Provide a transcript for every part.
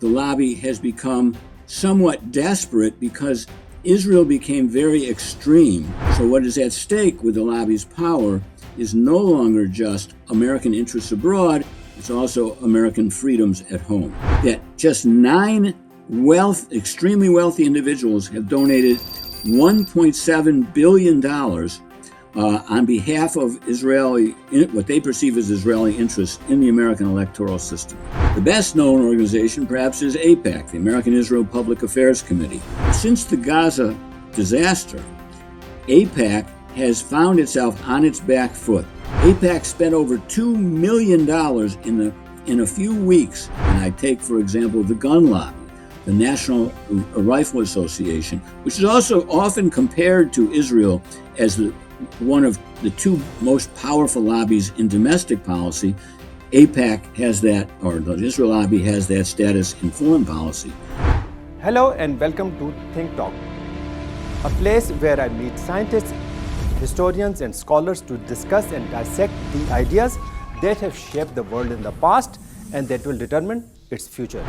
the lobby has become somewhat desperate because Israel became very extreme. So what is at stake with the lobby's power is no longer just American interests abroad, it's also American freedoms at home. That just 9 extremely wealthy individuals have donated $1.7 billion on behalf of what they perceive as Israeli interests in the American electoral system. The best known organization perhaps is AIPAC, the American Israel Public Affairs Committee. Since the Gaza disaster, AIPAC has found itself on its back foot. AIPAC spent over $2 million in a few weeks. And I take, for example, the gun lobby, the National Rifle Association, which is also often compared to Israel as one of the 2 most powerful lobbies in domestic policy. AIPAC has that, or the Israel lobby has that status in foreign policy. Hello and welcome to Think Talk, a place where I meet scientists, historians and scholars to discuss and dissect the ideas that have shaped the world in the past and that will determine its future.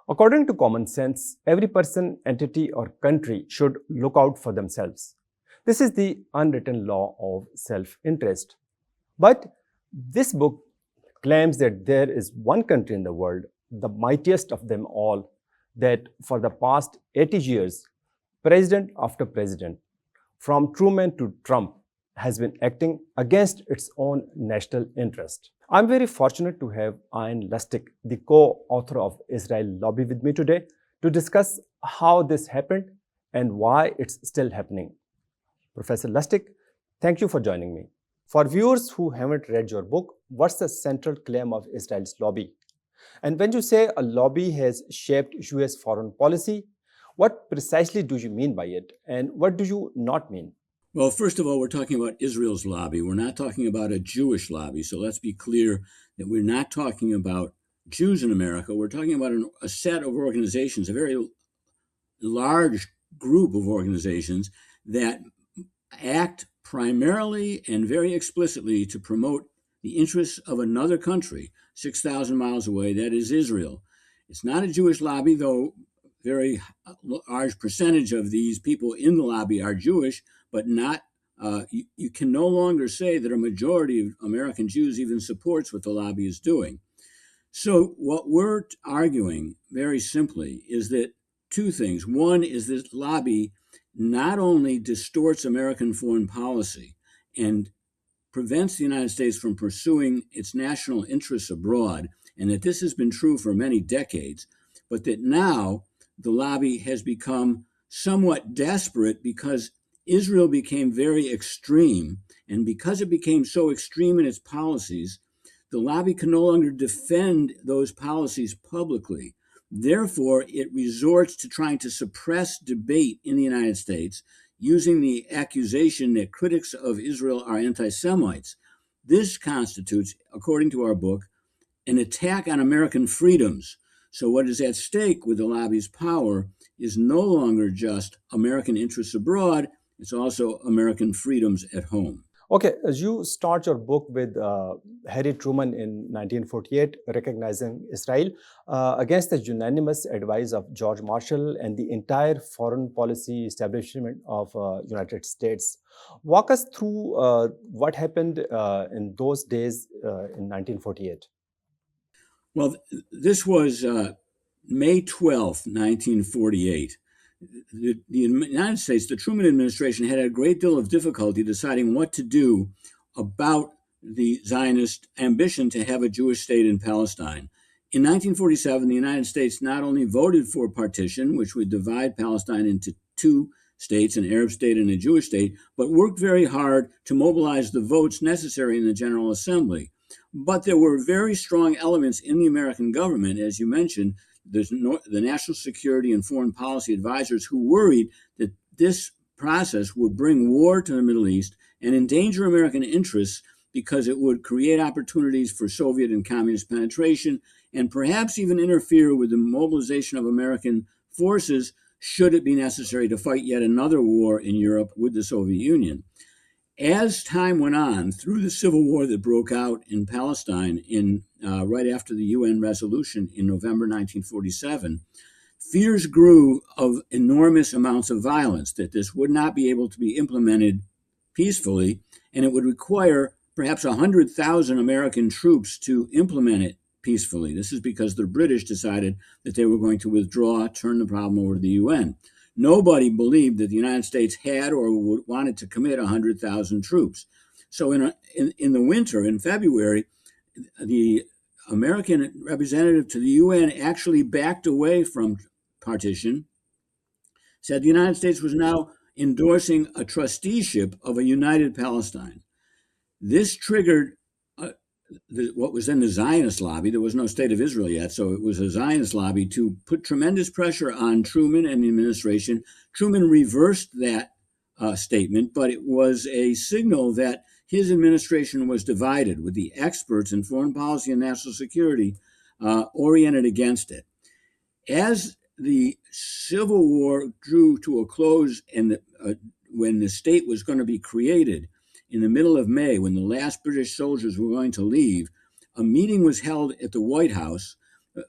According to common sense, every person, entity or country should look out for themselves. This is the unwritten law of self-interest. But this book claims that there is one country in the world, the mightiest of them all, that for the past 80 years, president after president, from Truman to Trump, has been acting against its own national interest. I'm very fortunate to have Ian Lustick, the co-author of Israel Lobby, with me today to discuss how this happened and why it's still happening. Professor Lustick, thank you for joining me. For viewers who haven't read your book, what's the central claim of Israel's lobby? And when you say a lobby has shaped US foreign policy, what precisely do you mean by it? And what do you not mean? Well, first of all, we're talking about Israel's lobby. We're not talking about a Jewish lobby. So let's be clear that we're not talking about Jews in America. We're talking about a set of organizations, a very large group of organizations that act primarily and very explicitly to promote the interests of another country 6,000 miles away, that is Israel. It's not a Jewish lobby, though very large percentage of these people in the lobby are Jewish, but not. You can no longer say that a majority of American Jews even supports what the lobby is doing. So what we're arguing very simply is that 2 things. One is this lobby not only distorts American foreign policy and prevents the United States from pursuing its national interests abroad, and that this has been true for many decades, but that now the lobby has become somewhat desperate because Israel became very extreme, and because it became so extreme in its policies, the lobby can no longer defend those policies publicly. Therefore, it resorts to trying to suppress debate in the United States using the accusation that critics of Israel are anti-Semites. This constitutes, according to our book, an attack on American freedoms. So what is at stake with the lobby's power is no longer just American interests abroad, it's also American freedoms at home. Okay, as you start your book with Harry Truman in 1948, recognizing Israel against the unanimous advice of George Marshall and the entire foreign policy establishment of United States. Walk us through what happened in those days in 1948. Well, this was May 12th, 1948. The United States, the Truman administration, had a great deal of difficulty deciding what to do about the Zionist ambition to have a Jewish state in Palestine. In 1947, the United States not only voted for partition, which would divide Palestine into 2 states, an Arab state and a Jewish state, but worked very hard to mobilize the votes necessary in the General Assembly. But there were very strong elements in the American government, as you mentioned. There's the national security and foreign policy advisors who worried that this process would bring war to the Middle East and endanger American interests because it would create opportunities for Soviet and communist penetration and perhaps even interfere with the mobilization of American forces should it be necessary to fight yet another war in Europe with the Soviet Union. As time went on, through the civil war that broke out in Palestine right after the UN resolution in November 1947, fears grew of enormous amounts of violence, that this would not be able to be implemented peacefully, and it would require perhaps 100,000 American troops to implement it peacefully. This is because the British decided that they were going to withdraw, turn the problem over to the UN. Nobody believed that the United States had or wanted to commit 100,000 troops. So in the winter, in February, the American representative to the UN actually backed away from partition, said the United States was now endorsing a trusteeship of a united Palestine. This triggered what was then the Zionist lobby. There was no state of Israel yet, so it was a Zionist lobby to put tremendous pressure on Truman and the administration. Truman reversed that statement, but it was a signal that his administration was divided, with the experts in foreign policy and national security oriented against it. As the Civil War drew to a close and when the state was going to be created, in the middle of May, when the last British soldiers were going to leave, a meeting was held at the White House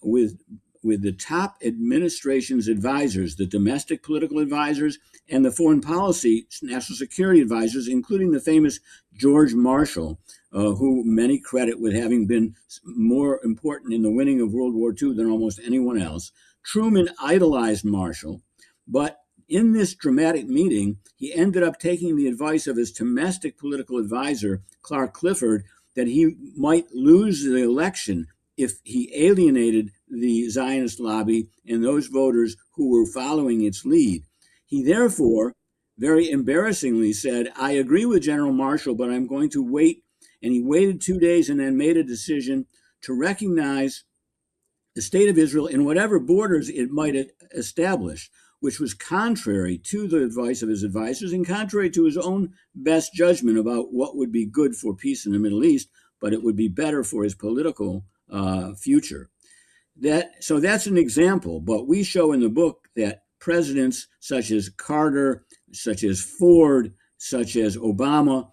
with the top administration's advisors, the domestic political advisors and the foreign policy national security advisors, including the famous George Marshall, who many credit with having been more important in the winning of World War II than almost anyone else. Truman idolized Marshall, but in this dramatic meeting, he ended up taking the advice of his domestic political advisor, Clark Clifford, that he might lose the election if he alienated the Zionist lobby and those voters who were following its lead. He therefore, very embarrassingly, said, I agree with General Marshall, but I'm going to wait. And he waited 2 days and then made a decision to recognize the state of Israel in whatever borders it might establish, which was contrary to the advice of his advisors and contrary to his own best judgment about what would be good for peace in the Middle East, but it would be better for his political future. So that's an example, but we show in the book that presidents such as Carter, such as Ford, such as Obama,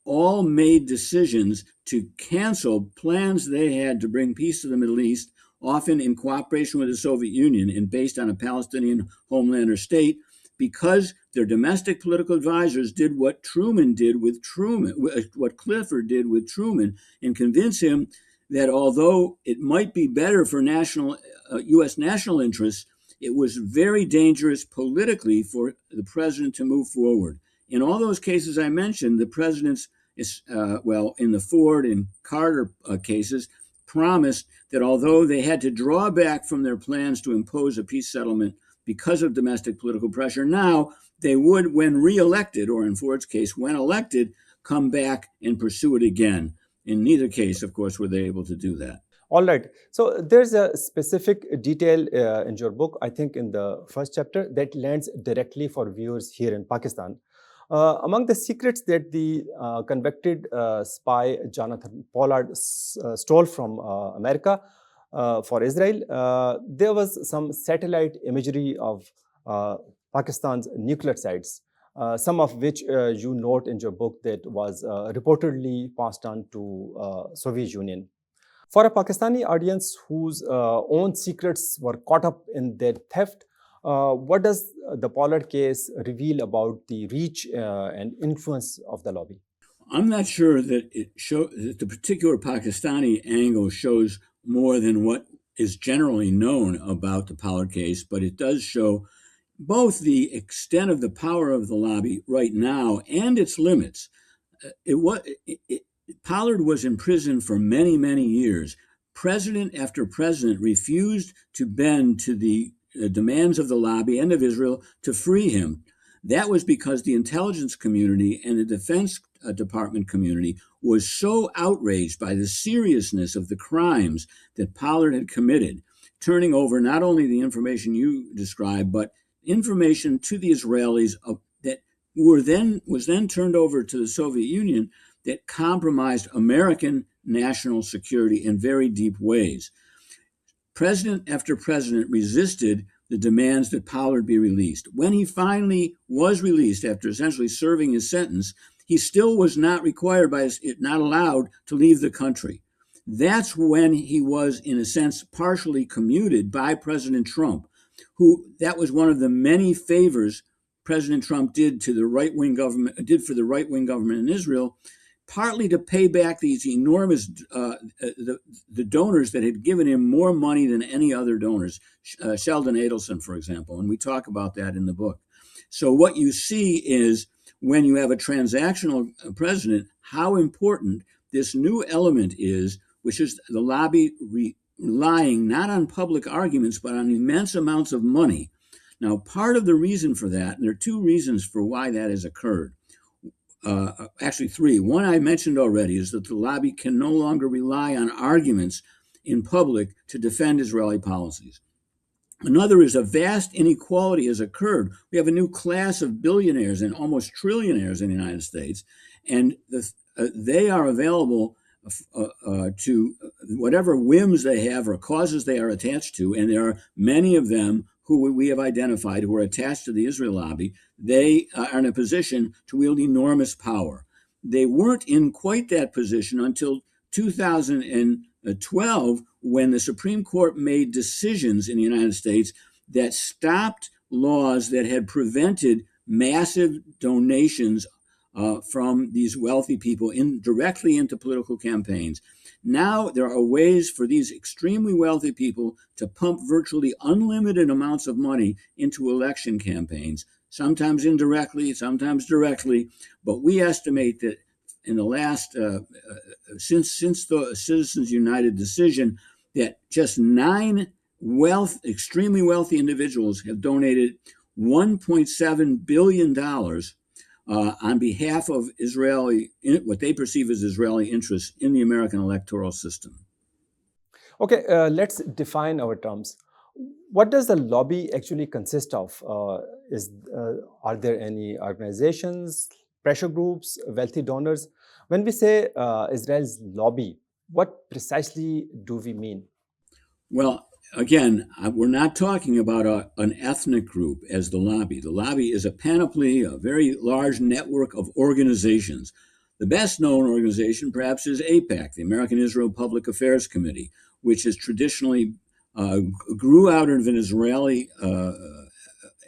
all made decisions to cancel plans they had to bring peace to the Middle East, often in cooperation with the Soviet Union and based on a Palestinian homeland or state, because their domestic political advisors did what Truman did with Truman, what Clifford did with Truman, and convince him that although it might be better for U.S. national interests, it was very dangerous politically for the president to move forward. In all those cases I mentioned, the presidents, in the Ford and Carter cases, promised that although they had to draw back from their plans to impose a peace settlement because of domestic political pressure, now they would, when reelected, or in Ford's case, when elected, come back and pursue it again. In neither case, of course, were they able to do that. All right. So there's a specific detail in your book, I think in the first chapter, that lands directly for viewers here in Pakistan. Among the secrets that the convicted spy Jonathan Pollard stole from America for Israel, there was some satellite imagery of Pakistan's nuclear sites, some of which you note in your book that was reportedly passed on to Soviet Union. For a Pakistani audience whose own secrets were caught up in that theft, what does the Pollard case reveal about the reach and influence of the lobby? I'm not sure that that the particular Pakistani angle shows more than what is generally known about the Pollard case, but it does show both the extent of the power of the lobby right now and its limits. Pollard was in prison for many, many years. President after president refused to bend to the demands of the lobby and of Israel to free him. That was because the intelligence community and the Defense Department community was so outraged by the seriousness of the crimes that Pollard had committed, turning over not only the information you described, but information to the Israelis that was then turned over to the Soviet Union that compromised American national security in very deep ways. President after president resisted the demands that Pollard be released. When he finally was released after essentially serving his sentence, he still was not required not allowed to leave the country. That's when he was, in a sense, partially commuted by President Trump, that was one of the many favors President Trump did for the right-wing government in Israel, partly to pay back these enormous the donors that had given him more money than any other donors, Sheldon Adelson, for example, and we talk about that in the book. So what you see is when you have a transactional president, how important this new element is, which is the lobby relying not on public arguments, but on immense amounts of money. Now, part of the reason for that, and there are two reasons for why that has occurred, actually three. One I mentioned already is that the lobby can no longer rely on arguments in public to defend Israeli policies. Another is a vast inequality has occurred. We have a new class of billionaires and almost trillionaires in the United States, and they are available to whatever whims they have or causes they are attached to, and there are many of them who we have identified who are attached to the Israel lobby. They are in a position to wield enormous power. They weren't in quite that position until 2012, when the Supreme Court made decisions in the United States that stopped laws that had prevented massive donations from these wealthy people directly into political campaigns. Now there are ways for these extremely wealthy people to pump virtually unlimited amounts of money into election campaigns, sometimes indirectly, sometimes directly. But we estimate that in the last, since the Citizens United decision, that just 9 extremely wealthy individuals have donated $1.7 billion on behalf of what they perceive as Israeli interests in the American electoral system. Okay, let's define our terms. What does the lobby actually consist of? Are there any organizations, pressure groups, wealthy donors? When we say Israel's lobby, what precisely do we mean? Well, again, we're not talking about an ethnic group as the lobby. The lobby is a panoply, a very large network of organizations. The best known organization, perhaps, is AIPAC, the American Israel Public Affairs Committee, which has traditionally grew out of an Israeli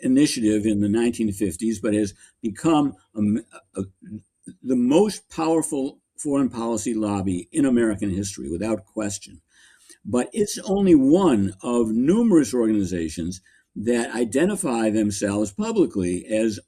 initiative in the 1950s, but has become the most powerful foreign policy lobby in American history, without question. But it's only one of numerous organizations that identify themselves publicly as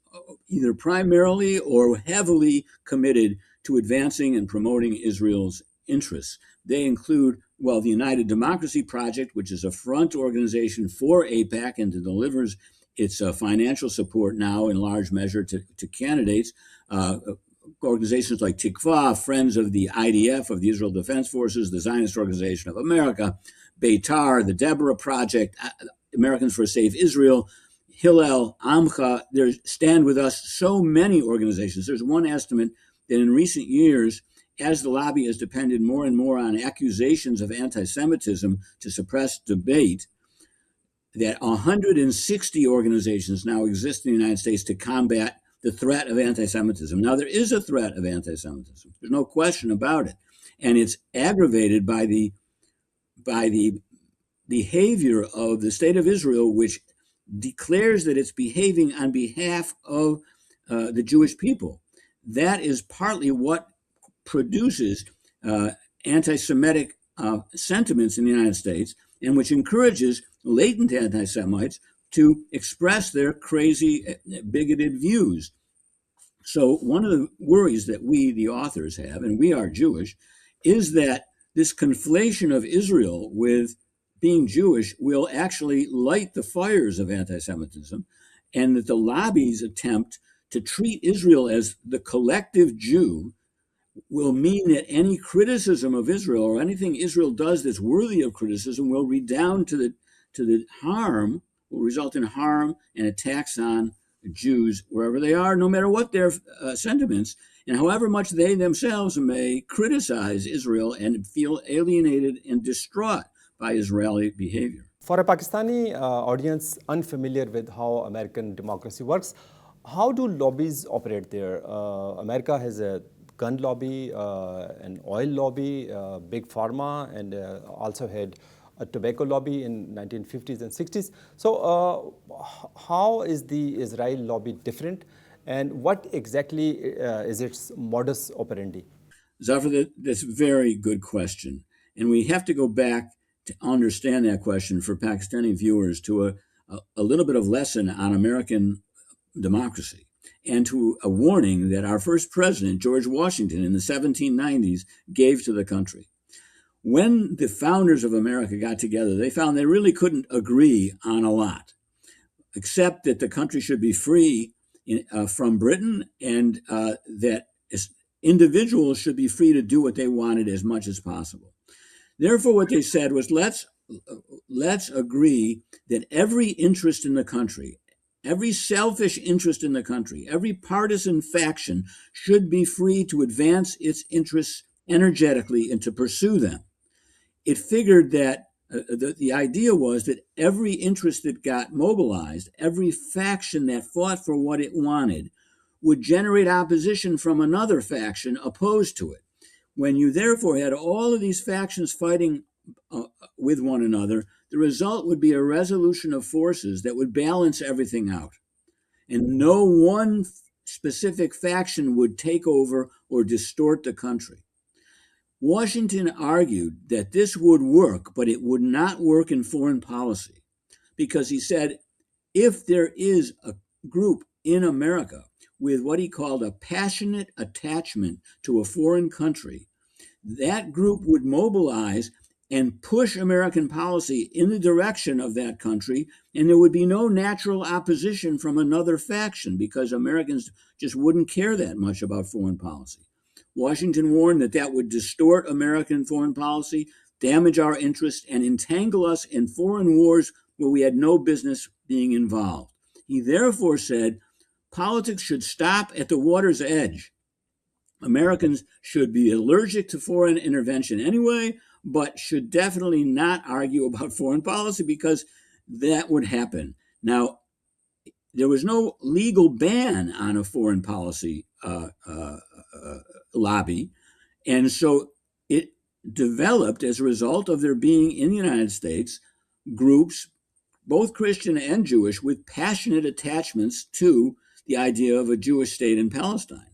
either primarily or heavily committed to advancing and promoting Israel's interests. They include, the United Democracy Project, which is a front organization for AIPAC and delivers its financial support now in large measure to candidates. Organizations like Tikva, Friends of the IDF, of the Israel Defense Forces, the Zionist Organization of America, Beitar, the Deborah Project, Americans for a Safe Israel, Hillel, Amcha, Stand With Us, so many organizations. There's one estimate that in recent years, as the lobby has depended more and more on accusations of anti-Semitism to suppress debate, that 160 organizations now exist in the United States to combat the threat of anti-Semitism. Now, there is a threat of anti-Semitism. There's no question about it. And it's aggravated by the behavior of the state of Israel, which declares that it's behaving on behalf of the Jewish people. That is partly what produces anti-Semitic sentiments in the United States, and which encourages latent anti-Semites to express their crazy, bigoted views. So one of the worries that we, the authors, have, and we are Jewish, is that this conflation of Israel with being Jewish will actually light the fires of anti-Semitism, and that the lobby's attempt to treat Israel as the collective Jew will mean that any criticism of Israel or anything Israel does that's worthy of criticism will redound to the harm, will result in harm and attacks on Jews wherever they are, no matter what their sentiments, and however much they themselves may criticize Israel and feel alienated and distraught by Israeli behavior. For a Pakistani audience unfamiliar with how American democracy works, how do lobbies operate there? America has a gun lobby, an oil lobby, big pharma, and also had a tobacco lobby in 1950s and 60s. So how is the Israel lobby different, and what exactly is its modus operandi? Zafar, that's a very good question. And we have to go back to understand that question for Pakistani viewers to a little bit of lesson on American democracy and to a warning that our first president, George Washington, in the 1790s gave to the country. When the founders of America got together, they found they really couldn't agree on a lot, except that the country should be free from Britain and that individuals should be free to do what they wanted as much as possible. Therefore, what they said was, let's agree that every interest in the country, every selfish interest in the country, every partisan faction should be free to advance its interests energetically and to pursue them. It figured that the idea was that every interest that got mobilized, every faction that fought for what it wanted, would generate opposition from another faction opposed to it. When you therefore had all of these factions fighting with one another, the result would be a resolution of forces that would balance everything out. And no one specific faction would take over or distort the country. Washington argued that this would work, but it would not work in foreign policy because he said if there is a group in America with what he called a passionate attachment to a foreign country, that group would mobilize and push American policy in the direction of that country, and there would be no natural opposition from another faction because Americans just wouldn't care that much about foreign policy. Washington warned that that would distort American foreign policy, damage our interests, and entangle us in foreign wars where we had no business being involved. He therefore said politics should stop at the water's edge. Americans should be allergic to foreign intervention anyway, but should definitely not argue about foreign policy because that would happen. Now, there was no legal ban on a foreign policy lobby, and so it developed as a result of there being in the United States groups, both Christian and Jewish, with passionate attachments to the idea of a Jewish state in Palestine.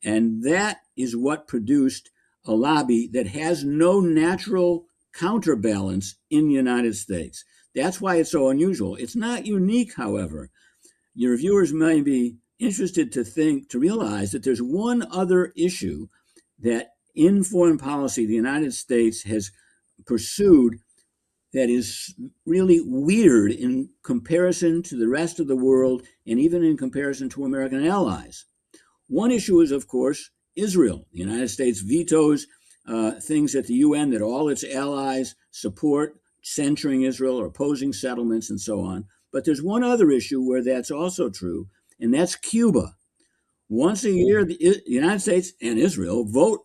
And that is what produced a lobby that has no natural counterbalance in the United States. That's why it's so unusual. It's not unique, however. Your viewers may be interested to realize that there's one other issue that in foreign policy the United States has pursued that is really weird in comparison to the rest of the world and even in comparison to American allies. One issue is, of course, Israel. The United States vetoes things at the UN that all its allies support, censuring Israel or opposing settlements and so on. But there's one other issue where that's also true, and that's Cuba. Once a year, the United States and Israel vote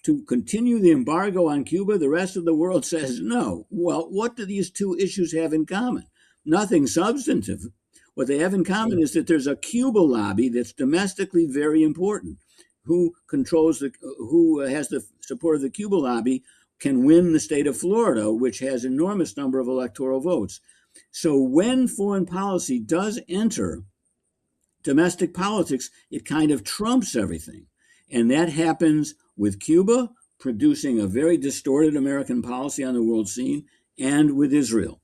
to continue the embargo on Cuba. The rest of the world says no. Well, what do these two issues have in common? Nothing substantive. What they have in common is that there's a Cuba lobby that's domestically very important. Who has the support of the Cuba lobby can win the state of Florida, which has an enormous number of electoral votes. So when foreign policy does enter domestic politics, it kind of trumps everything. And that happens with Cuba, producing a very distorted American policy on the world scene, and with Israel.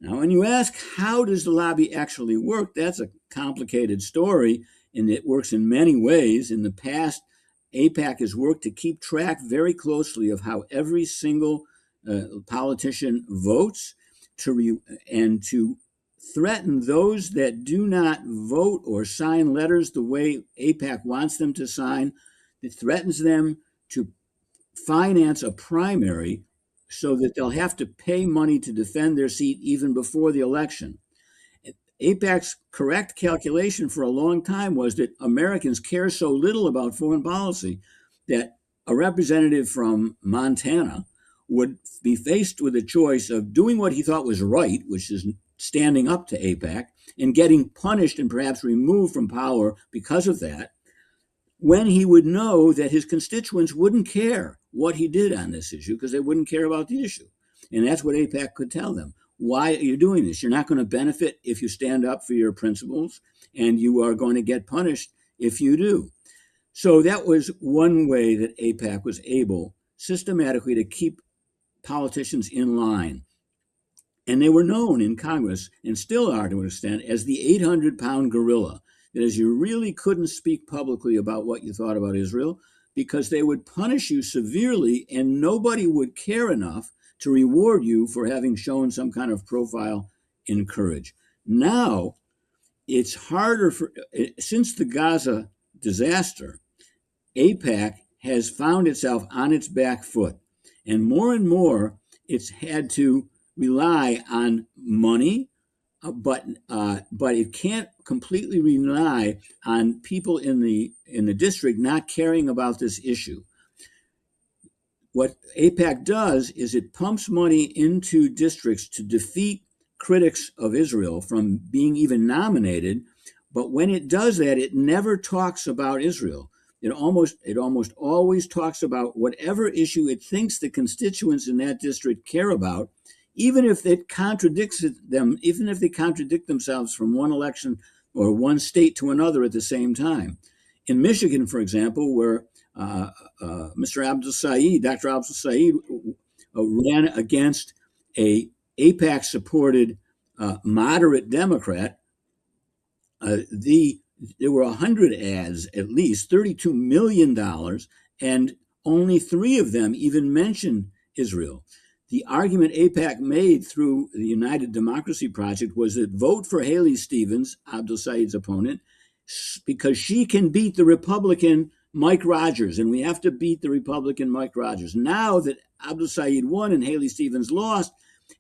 Now, when you ask, how does the lobby actually work? That's a complicated story, and it works in many ways. In the past, AIPAC has worked to keep track very closely of how every single politician votes and to threaten those that do not vote or sign letters the way AIPAC wants them to sign. It threatens them to finance a primary so that they'll have to pay money to defend their seat even before the election. AIPAC's correct calculation for a long time was that Americans care so little about foreign policy that a representative from Montana would be faced with a choice of doing what he thought was right, which is standing up to AIPAC, and getting punished and perhaps removed from power because of that, when he would know that his constituents wouldn't care what he did on this issue because they wouldn't care about the issue. And that's what AIPAC could tell them. Why are you doing this? You're not going to benefit if you stand up for your principles, and you are going to get punished if you do. So that was one way that AIPAC was able systematically to keep politicians in line. And they were known in Congress, and still are to an extent, as the 800-pound gorilla. That is, you really couldn't speak publicly about what you thought about Israel because they would punish you severely, and nobody would care enough to reward you for having shown some kind of profile in courage. Now, it's harder since the Gaza disaster, AIPAC has found itself on its back foot, and more it's had to rely on money, but it can't completely rely on people in the district not caring about this issue. What AIPAC does is it pumps money into districts to defeat critics of Israel from being even nominated, but when it does that, it never talks about Israel. It almost always talks about whatever issue it thinks the constituents in that district care about, even if it contradicts them, even if they contradict themselves from one election or one state to another at the same time. In Michigan, for example, where Mr. Dr. Abdul Saeed ran against a AIPAC-supported moderate Democrat, there were 100 ads, at least $32 million, and only 3 of them even mentioned Israel. The argument AIPAC made through the United Democracy Project was that vote for Haley Stevens, Abdul Saeed's opponent, because she can beat the Republican Mike Rogers, and we have to beat the Republican Mike Rogers. Now that Abdul Saeed won and Haley Stevens lost,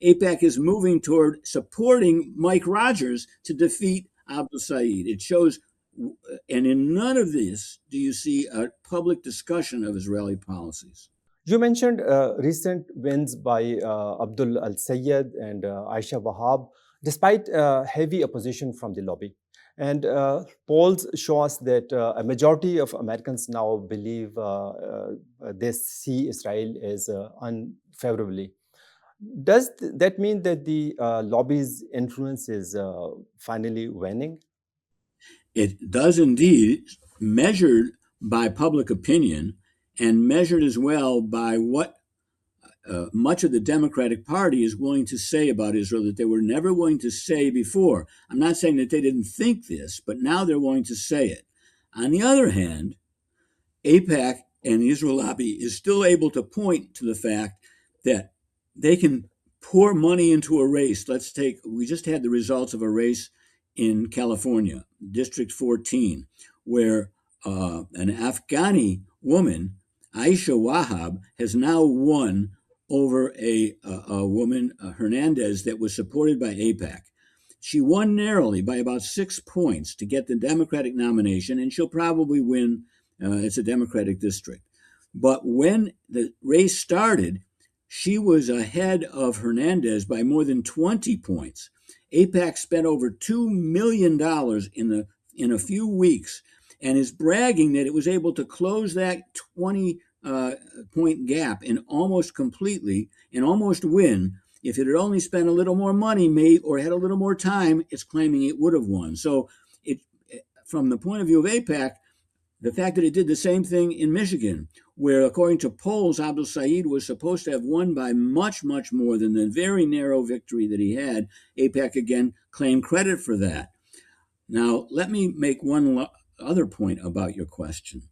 AIPAC is moving toward supporting Mike Rogers to defeat Abdul Saeed. It shows, and in none of this do you see a public discussion of Israeli policies. You mentioned recent wins by Abdul Al-Sayed and Aisha Wahab, despite heavy opposition from the lobby. And polls show us that a majority of Americans now believe they see Israel as unfavorably. Does that mean that the lobby's influence is finally waning? It does indeed, measured by public opinion and measured as well by what much of the Democratic Party is willing to say about Israel that they were never willing to say before. I'm not saying that they didn't think this, but now they're willing to say it. On the other hand, AIPAC and the Israel lobby is still able to point to the fact that they can pour money into a race. We just had the results of a race in California, District 14, where an Afghani woman, Aisha Wahab, has now won over a woman, Hernandez, that was supported by AIPAC. She won narrowly by about 6 points to get the Democratic nomination, and she'll probably win. It's a Democratic district. But when the race started, she was ahead of Hernandez by more than 20 points. AIPAC spent over $2 million in a few weeks and is bragging that it was able to close that 20-point gap and almost completely and almost win. If it had only spent a little more money or had a little more time, it's claiming it would have won. So from the point of view of AIPAC, the fact that it did the same thing in Michigan, where according to polls, Abdul Saeed was supposed to have won by much, much more than the very narrow victory that he had, AIPAC again claimed credit for that. Now, let me make one other point about your question.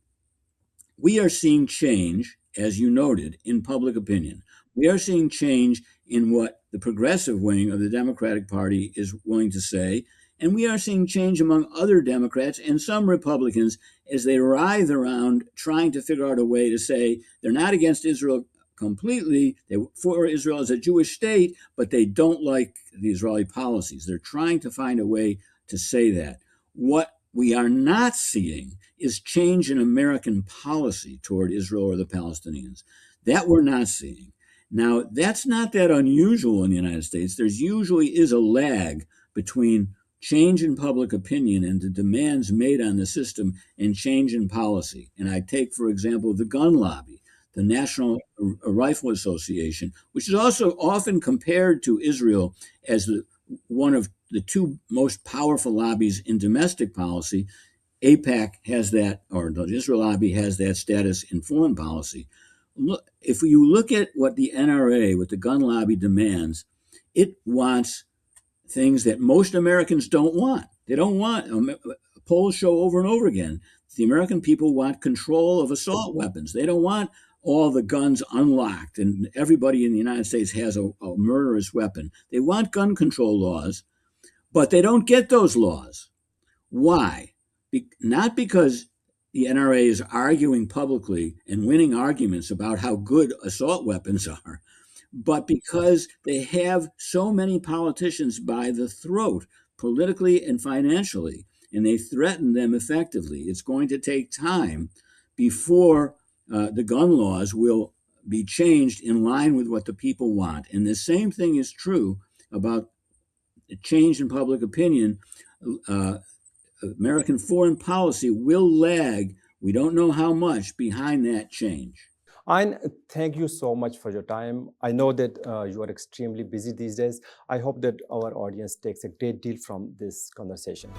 We are seeing change, as you noted, in public opinion. We are seeing change in what the progressive wing of the Democratic Party is willing to say, and we are seeing change among other Democrats and some Republicans as they writhe around trying to figure out a way to say they're not against Israel completely, they're for Israel as a Jewish state, but they don't like the Israeli policies. They're trying to find a way to say that. What we are not seeing is change in American policy toward Israel or the Palestinians. That we're not seeing. Now, that's not that unusual in the United States. There's usually is a lag between change in public opinion and the demands made on the system and change in policy. And I take, for example, the gun lobby, the National Rifle Association, which is also often compared to Israel as one of the two most powerful lobbies in domestic policy. AIPAC has that, or the Israel lobby has that status in foreign policy. Look, if you look at what the NRA, what the gun lobby demands, it wants things that most Americans don't want. They don't want, polls show over and over again, the American people want control of assault weapons. They don't want all the guns unlocked and everybody in the United States has a murderous weapon. They want gun control laws, but they don't get those laws. Why? Not because the NRA is arguing publicly and winning arguments about how good assault weapons are, but because they have so many politicians by the throat, politically and financially, and they threaten them effectively. It's going to take time before the gun laws will be changed in line with what the people want. And the same thing is true about change in public opinion. American foreign policy will lag, we don't know how much, behind that change. And thank you so much for your time. I know that you are extremely busy these days. I hope that our audience takes a great deal from this conversation.